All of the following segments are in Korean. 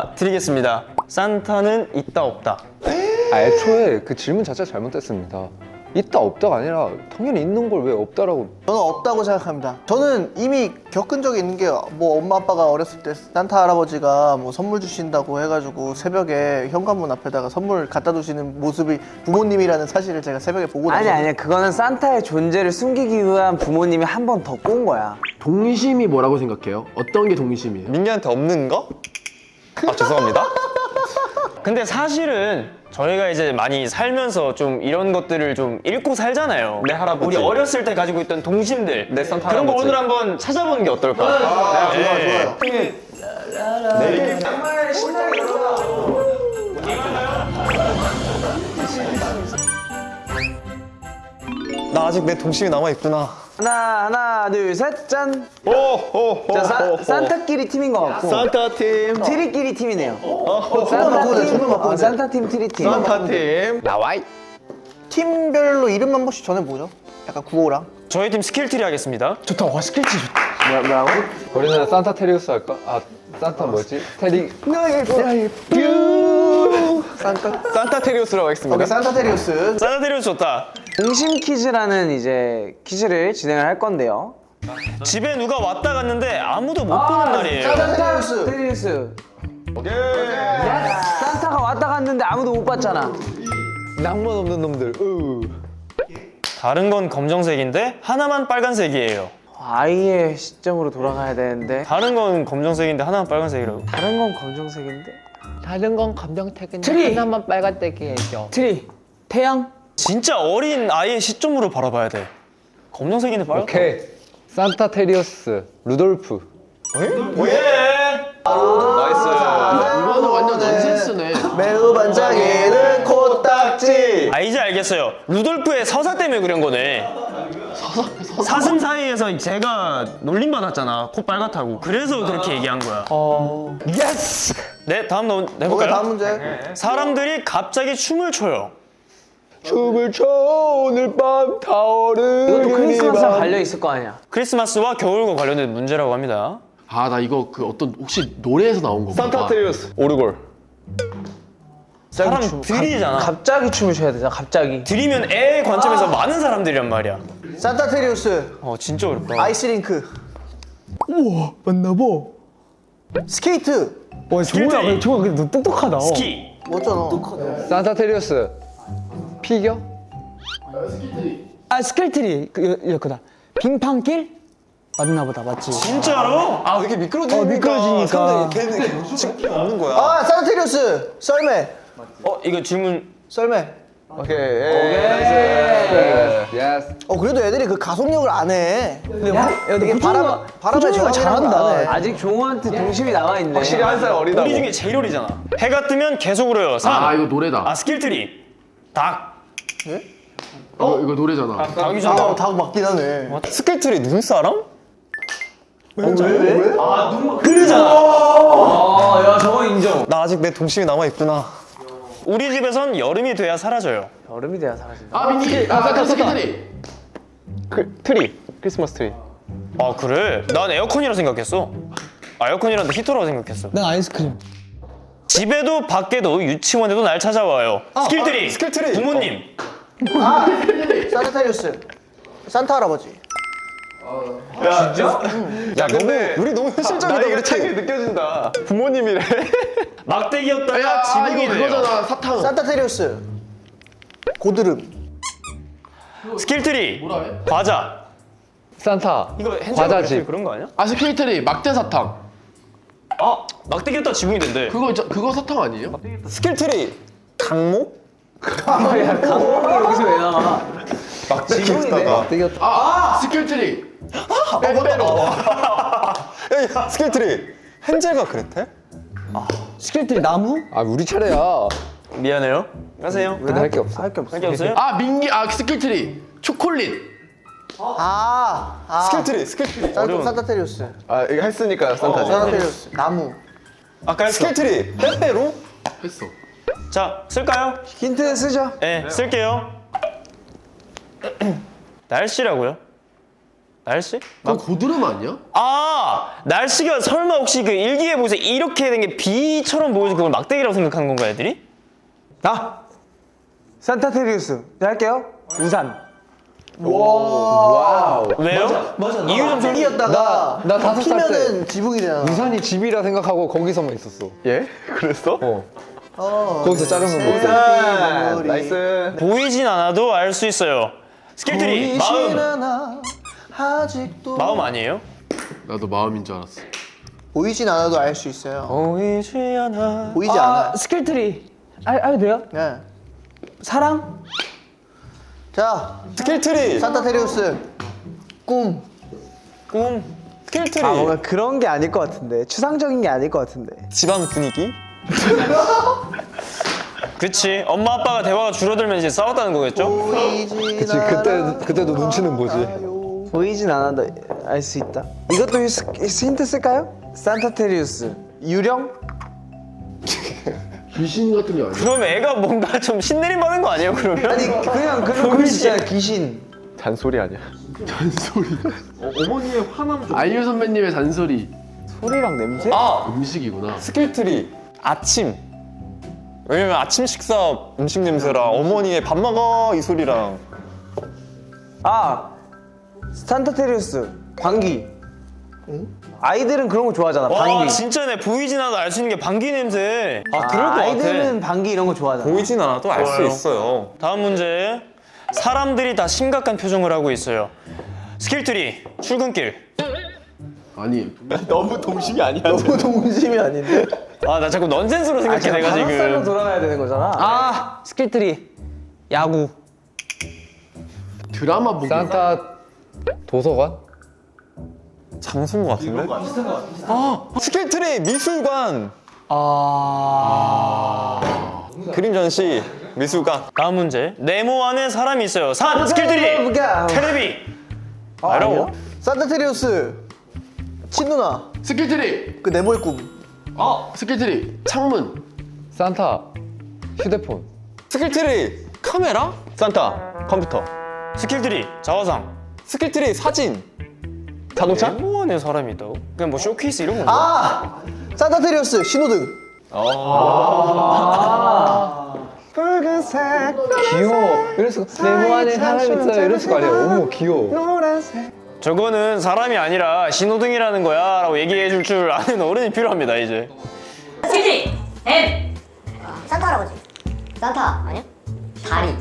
문제나 드리겠습니다. 산타는 있다 없다. 애초에 그 질문 자체가 잘못됐습니다. 있다 없다가 아니라 당연히 있는 걸 왜 없다라고. 저는 없다고 생각합니다. 저는 이미 겪은 적이 있는 게 뭐 엄마 아빠가 어렸을 때 산타 할아버지가 뭐 선물 주신다고 해가지고 새벽에 현관문 앞에다가 선물 갖다 두시는 모습이 부모님이라는 사실을 제가 새벽에 보고 아니 나서 아니야, 그거는 산타의 존재를 숨기기 위한 부모님이 한 번 더 꼰 거야. 동심이 뭐라고 생각해요? 어떤 게 동심이에요? 민기한테 없는 거? 아 죄송합니다. 근데 사실은 저희가 이제 많이 살면서 좀 이런 것들을 좀 읽고 살잖아요. 내 할아버지. 우리 어렸을 때 가지고 있던 동심들. 내 산타 그런 거 할아버지. 오늘 한번 찾아보는 게 어떨까? 좋아요. 나 아직 내 동심이 남아 있구나. 하나 둘 셋 짠. 오호호. 자, 산타끼리 팀인 것 같고 산타 팀. 트리끼리 팀이네요. 손만 바꾸면 돼, 손만 바꾸면 돼. 산타팀 트리팀. 산타 팀. 나와이. 팀별로 이름 한 번씩 전해보죠. 약간 구호랑. 저희 팀 스킬트리 하겠습니다. 좋다. 와, 스킬치 좋다. 뭐라고? 우리는 산타 테리우스 할까? 아 산타 뭐지? 테리. 산타 테리우스라고 하겠습니다. 오케이, 산타테리우스. 산타 테리우스 좋다. 공심 퀴즈라는 이제 퀴즈를 진행을 할 건데요. 집에 누가 왔다 갔는데 아무도 못 보는 날이에요. 산타테리우스. 테리우스. 산타가 왔다 갔는데 아무도 못 봤잖아. 낭만 없는 놈들. 다른 건 검정색인데 하나만 빨간색이에요. 아이의 시점으로 돌아가야 되는데 다른 건 검정색인데 하나만 빨간색이라고. 다른 건 검정색인데 다른 건 검정색인데 트리! 하나만 빨간색이에요. 트리 태양 진짜 어린 아이의 시점으로 바라봐야 돼. 검정색인데 빨간. 오케이. 산타 테리우스. 루돌프. 이거는 완전 넌센스네. 매우 반짝이는 코딱지. 아 이제 알겠어요. 루돌프의 서사 때문에 그런 거네. 사슴 사이에서 제가 놀림 받았잖아. 코 빨갛다고. 그래서 그렇게 얘기한 거야. 예스. 네 다음 오케이, 해볼까요? 다음 문제. 사람들이 갑자기 춤을 춰요. 춤을 춰 오늘 밤 타오르는 이것도 크리스마스랑 밤. 관련 있을 거 아니야. 크리스마스와 겨울과 관련된 문제라고 합니다. 아, 나 이거 그 어떤 혹시 노래에서 나온 건가? 산타 테리우스. 오르골. 사람들이잖아. 갑자기 춤을 춰야 되잖아. 갑자기. 들이면 애의 관점에서 많은 사람들이란 말이야. 산타테리우스. 진짜 어렵다. 아이스링크. 맞나봐. 스케이트. 와 스케이트. 정우야 근데 너 똑똑하다. 스키. 뭐잖아. 산타 테리우스. 피겨? 아 스켈트리 그다. 빙판길? 맞나 보다. 맞지? 진짜로? 아 이렇게 미끄러지니까. 미끄러지니까. 걔는 지금 없는 거야. 아, 산타테리우스. 썰매. 이거 질문. 썰매. 오케이. 예스. 그래도 애들이 그 가속력을 안 해. 야, 이게 바람에 호정이가 잘한다. 아직 종우한테 동심이 남아 있네. 확실히 한 살 어리다고. 우리 중에 제일 어리잖아. 해가 뜨면 계속 울어요. 3. 아, 이거 노래다. 스킬트리. 닭. 이거 노래잖아. 닭이잖아. 다 맞긴 하네. 스킬트리 눈사람? 왜? 그러잖아. 야 저거 인정. 나 아직 내 동심이 남아 있구나. 우리 집에선 여름이 돼야 사라져요. 여름이 돼야 사라진다. 아, 민기. 산타 스키트리. 트리. 크리스마스 트리. 아 그래? 난 에어컨이라 생각했어. 에어컨이란데 히터라고 생각했어. 난 아이스크림. 집에도 밖에도 유치원에도 날 찾아와요. 스킬트리. 스킬트리. 부모님. 산타테리우스. 산타 할아버지. 야 근데 우리 너무 현실적이다. 나이가 우리 차이가 팀. 느껴진다. 부모님이래. 막대기였다가 야, 지붕이 이거 돼요. 그거잖아. 사탕. 산타테리우스. 고드름. 스킬트리. 뭐라 해? 과자. 산타. 이거 hen젤 과자집. 그런 거 아니야? 아, 스케이트리. 막대 사탕. 막대기였다가 지붕이 된대. 그거 사탕 아니에요? 스킬트리. 강목? 강목이 여기서 왜 나와? 막대기였다가. 스케이트리. 야 스킬트리. 헨젤가 그랬대? 스켈트리 나무? 아 우리 차례야. 미안해요. 가세요. 근데 할 게 없어. 할 게 없어. 할 게 없어요? 아, 민기. 스케이트리. 초콜릿. 스킬트리. 스킬트리. 산타테리우스. 아 이거 했으니까 산타지. 산타테리우스. 나무. 아까 했어. 스킬트리. 빼빼로? 했어. 자, 쓸까요? 힌트 쓰죠. 네, 쓸게요. 날씨라고요? 날씨? 그건 고드름 아니야? 아 날씨가 설마 혹시 그 일기예보에서 이렇게 된 게 비처럼 보여서 그걸 막대기라고 생각하는 건가 애들이? 산타테리우스. 자, 할게요. 우산. 왜요? 맞아. 이유 좀 설명. 이었다가 나 5살 때 피면은 지붕이 되잖아. 우산이 집이라 생각하고 거기서만 있었어. 예? 그랬어? 거기서 자른 거 먹고. 나이스. 보이진 않아도 알 수 있어요. 스킬트리 마음. 않아 아직도 마음 아니에요? 나도 마음인 줄 알았어. 보이진 않아도 알 수 있어요. 보이지 않아. 보이지 않아. 스킬트리. 알도 돼요? 네. 사랑? 자, 스킬트리. 산타테리우스 꿈. 꿈. 스킬트리. 뭔가 그런 게 아닐 것 같은데. 추상적인 게 아닐 것 같은데. 집안 분위기? 그치. 엄마 아빠가 대화가 줄어들면 이제 싸웠다는 거겠죠? 보이진 그치, 그때도 눈치는 보지. 보이진 않아도 알 수 있다. 이것도 힌트 쓸까요? 산타테리우스. 유령? 귀신 같은 게 아니야. 그럼 애가 뭔가 좀 신내림 받는 거 아니에요 그러면? 아니 그냥 그런 있잖아. 귀신. 잔소리 아니야? 아이유 선배님의 잔소리. 소리랑 냄새? 음식이구나. 스킬트리 아침. 왜냐면 아침 식사 음식 냄새랑 어머니의 밥 먹어 이 소리랑. 산타테리우스. 방귀. 아이들은 그런 거 좋아하잖아. 와 방귀. 진짜네. 보이진 않아도 알 수 있는 게 방귀 냄새. 아 그럴 것 같아. 아이들은 방귀 이런 거 좋아하잖아. 보이진 않아도 알 수 좋아요. 있어요. 다음 문제. 사람들이 다 심각한 표정을 하고 있어요. 스킬트리 출근길. 아니. 너무 동심이 아닌데? 아 나 자꾸 넌센스로 생각해 내가 살로 지금. 돌아가야 되는 거잖아. 스킬트리. 야구. 드라마 보기. 산타 도서관? 장소인 것 같은데? 스킬트리 미술관. 그림 전시 미술관. 다음 문제. 네모 안에 사람이 있어요. 산 스킬트리. 테레비. 알아? 산타테리우스 친누나 스킬트리. 그 네모의 꿈. 스킬트리. 창문. 산타 휴대폰. 스킬트리 카메라? 산타 컴퓨터. 스킬트리 자화상. 스킬트리 사진. 자동차? 네모 안에 사람이 있다고? 그냥 뭐 쇼케이스 이런 건가? 산타테리우스 신호등. 붉은색. 귀여워. 이랬을 거. 네모 안에 사람 있어요. 이랬을 거 아니야. 어머 귀여워. 노란색. 저거는 사람이 아니라 신호등이라는 거야 라고 얘기해 줄 줄 아는 어른이 필요합니다 이제. 스킬트리 M 산타 할아버지 산타 아니야? 다리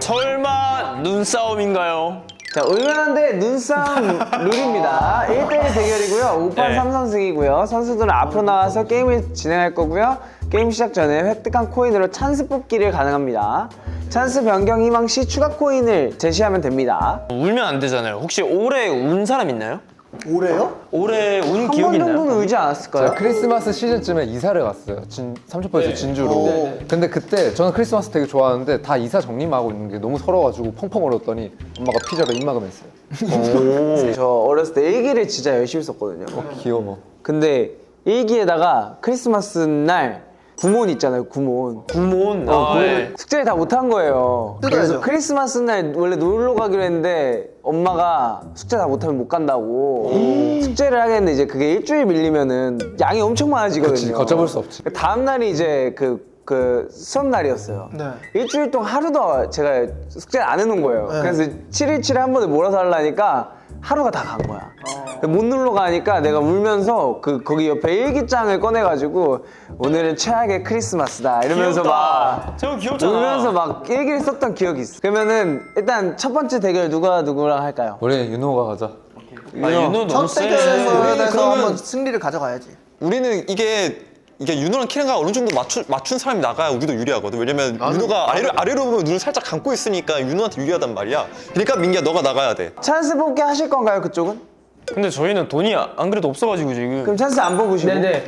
설마 눈싸움인가요? 자, 의외한데 눈싸움 룰입니다. 1대1 대결이고요. 5판 네. 3선승이고요. 선수들은 앞으로 나와서 게임을 진행할 거고요. 게임 시작 전에 획득한 코인으로 찬스 뽑기를 가능합니다. 찬스 변경 희망 시 추가 코인을 제시하면 됩니다. 울면 안 되잖아요. 혹시 올해 운 사람 있나요? 올해요? 올해 운 한 기억 번 있나요? 정도는 울지 않았을까요? 제가 크리스마스 시즌쯤에 이사를 갔어요. 삼천포에서 진주로. 근데 그때 저는 크리스마스 되게 좋아하는데 다 이사 정리만 하고 있는 게 너무 서러워가지고 펑펑 울었더니 엄마가 피자로 입마금했어요. 저 어렸을 때 일기를 진짜 열심히 썼거든요. 귀여워. 근데 일기에다가 크리스마스 날 구몬 있잖아요, 구몬. 구몬. 네. 숙제를 다 못한 거예요. 뜯어야죠. 그래서 크리스마스 날 원래 놀러 가기로 했는데 엄마가 숙제 다 못하면 못 간다고 숙제를 하겠는데 이제 그게 일주일 밀리면은 양이 엄청 많아지거든요. 그치, 걷잡을 수 없지. 다음 날이 이제 그 수업 날이었어요. 네. 일주일 동안 하루도 제가 숙제를 안 해놓은 거예요. 그래서 7일치를 한 번에 몰아서 하려니까 하루가 다 간 거야. 못 놀러 가니까 내가 울면서 거기 옆에 일기장을 꺼내가지고 오늘은 최악의 크리스마스다 이러면서 막 저거 귀엽잖아. 울면서 막 일기를 썼던 기억이 있어. 그러면은 일단 첫 번째 대결 누가 누구랑 할까요? 우리 윤호가 가자. 아, 윤호 너무 첫 세. 대결에서 그러면- 한번 승리를 가져가야지. 우리는 이게 윤호랑 키랑가 어느 정도 맞춘 사람이 나가야 우리도 유리하거든. 왜냐면 윤호가 아래로 보면 눈을 살짝 감고 있으니까 윤호한테 유리하단 말이야. 그러니까 민기야 너가 나가야 돼. 찬스 뽑기 하실 건가요 그쪽은? 근데 저희는 돈이 안 그래도 없어가지고 지금. 그럼 찬스 안 뽑으시고. 네네.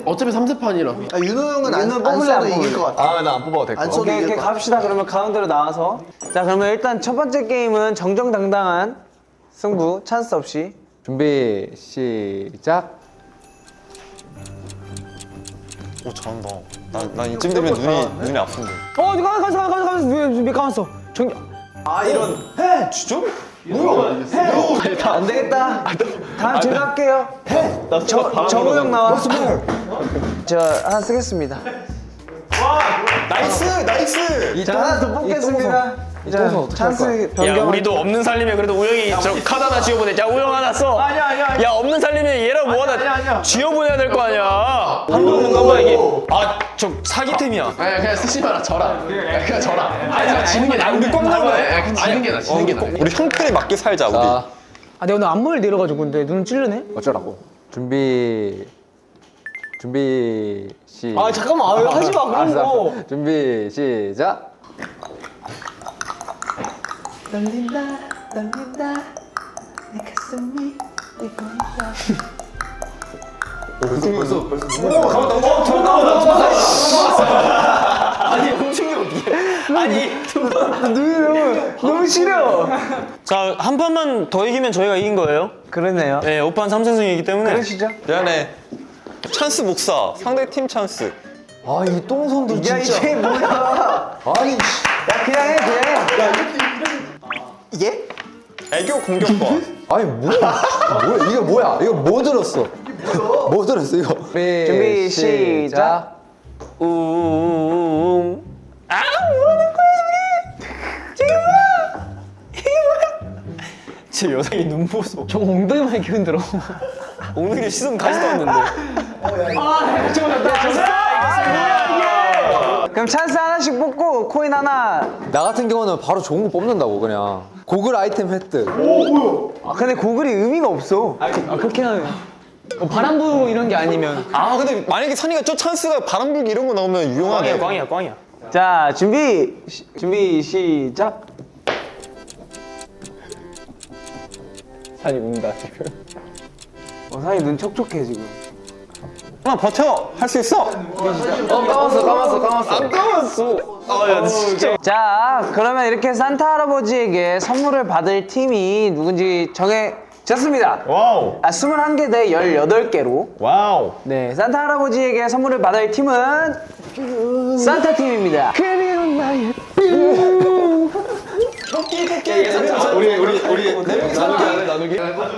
어차피 3세판이라. 윤호 형은 안 뽑을래, 써도 안 이길 것 같아. 아 나 안 뽑아도 될 안 써도 오케이 이길 오케이 것 같아. 갑시다. 그러면 가운데로 나와서. 자 그러면 일단 첫 번째 게임은 정정당당한 승부 찬스 없이. 준비 시작. 오 잘한다. 난 이쯤 되면 눈이 아픈데. 가만있어. 눈 감았어. 정리. 진짜? 안 되겠다. 다음 제가 할게요. 정우 형 나와. 저 하나 쓰겠습니다. 나이스. 자, 하나 더 뽑겠습니다. 이 똥손 어떻게 할 찬스 거야? 야 변경. 우리도 없는 살림에 그래도 우영이 저 카드 하나 지어보내. 야 우영 하나 써. 아니야. 야 없는 살림에 얘랑 뭐 하나 지어보내야 될 거 아니야. 한 번은 가봐 이게. 아저 사기템이야. 그냥 쓰지 마라 져라. 그냥 져라. 아니 지는 게 나. 우리 꽝 나와. 그냥 지는 게 나. 지는 게 나. 우리 형편에 맞게 살자 우리. 자, 내가 오늘 앞머리를 내려가지고 근데 눈은 찔르네. 어쩌라고? 준비 시. 잠깐만. 하지 마 그런 거. 준비 시작. 너무 싫어. 자 한 판만 더 이기면 저희가 이긴 거예요. 그러네요. 네 5판 3승승이기 때문에. 그러시죠? 미안해. 찬스 목사. 상대 팀 찬스. 아, 이 똥손도 야 진짜. 이게 뭐야? 아니, 야 그냥 해. 이게? 애교 공격권. 아니 뭐야? 이게 뭐야? 이거 뭐 들었어? 뭐 들었어 이거? 준비 시작. 우웅. 뭐하는 거야 이게 뭐야? 제 여성이 눈 보소. 저 엉덩이만 이렇게 흔들어. 엉덩이에 시선 가지도 않는데. 그럼 찬스 하나씩 뽑고 코인 하나. 나 같은 경우는 바로 좋은 거 뽑는다고 그냥. 고글 아이템 획득. 아 근데 고글이 의미가 없어. 그렇긴 하네. 바람 부고 이런 게 아니면. 근데 만약에 산이가 저 찬스가 바람 불기 이런 거 나오면 유용하네. 꽝이야. 자 준비 시작. 산이 운다 지금. 상이 눈 촉촉해 지금. 하나 버텨. 할 수 있어. 까먹었어. 야 진짜. 자 그러면 이렇게 산타 할아버지에게 선물을 받을 팀이 누군지 정해졌습니다. 와우. 21개 대 18개로. 와우. 네, 산타 할아버지에게 선물을 받을 팀은 산타 팀입니다. 그리운 나의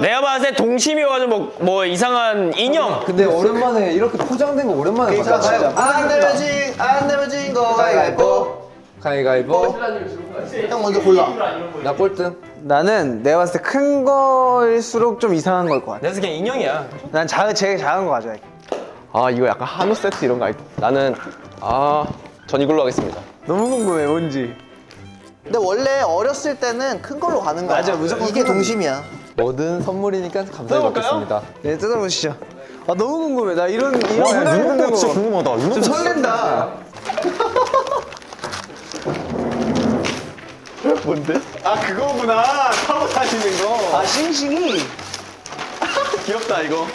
내가 봤을 때 동심이어가지고 뭐 이상한 인형. 근데 오랜만에 이렇게 포장된 거 오랜만에 봤다. 진짜. 안 내면 진 거 가위바위보. 가위바위보. 형 먼저 골라. 나 꼴등. 나는 내가 봤을 때 큰 거일수록 좀 이상한 걸 것 같아. 내가 그냥 인형이야. 난 제일 작은 거 가져갈게. 이거 약간 한우 세트 이런 거 아니? 나는 전 이걸로 하겠습니다. 너무 궁금해, 뭔지. 근데 원래 어렸을 때는 큰 걸로 가는 거야. 맞아, 무조건 이게 큰 거. 동심이야. 뭐든 선물이니까 감사히 받겠습니다. 네, 뜯어보시죠. 너무 궁금해. 나 이런 와, 생각이 윤호 드는 거 진짜 거. 궁금하다. 윤호 좀 설렌다. 뭔데? 그거구나. 타고 다니는 거. 싱싱이. 귀엽다 이거.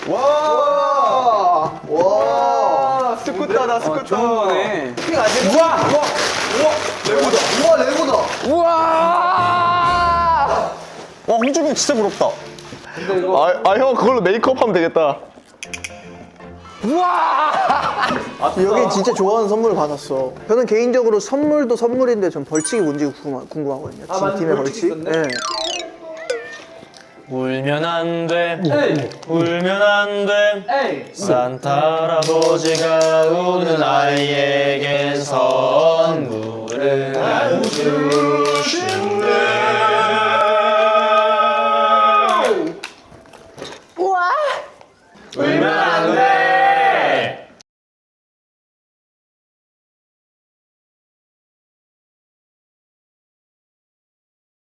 와. 스쿠터다 스쿠터. 좋은 거네. 우와 레고다. 와, 홍준이 진짜 부럽다. 형 그걸로 메이크업 하면 되겠다. 여기 진짜 좋아하는 선물을 받았어. 저는 개인적으로 선물도 선물인데 전 벌칙이 뭔지 궁금하거든요. 팀의 벌칙. 네. 울면 안 돼. 울면 안 돼. 산타 할아버지가 우는 아이에게 선물을 안 주시오.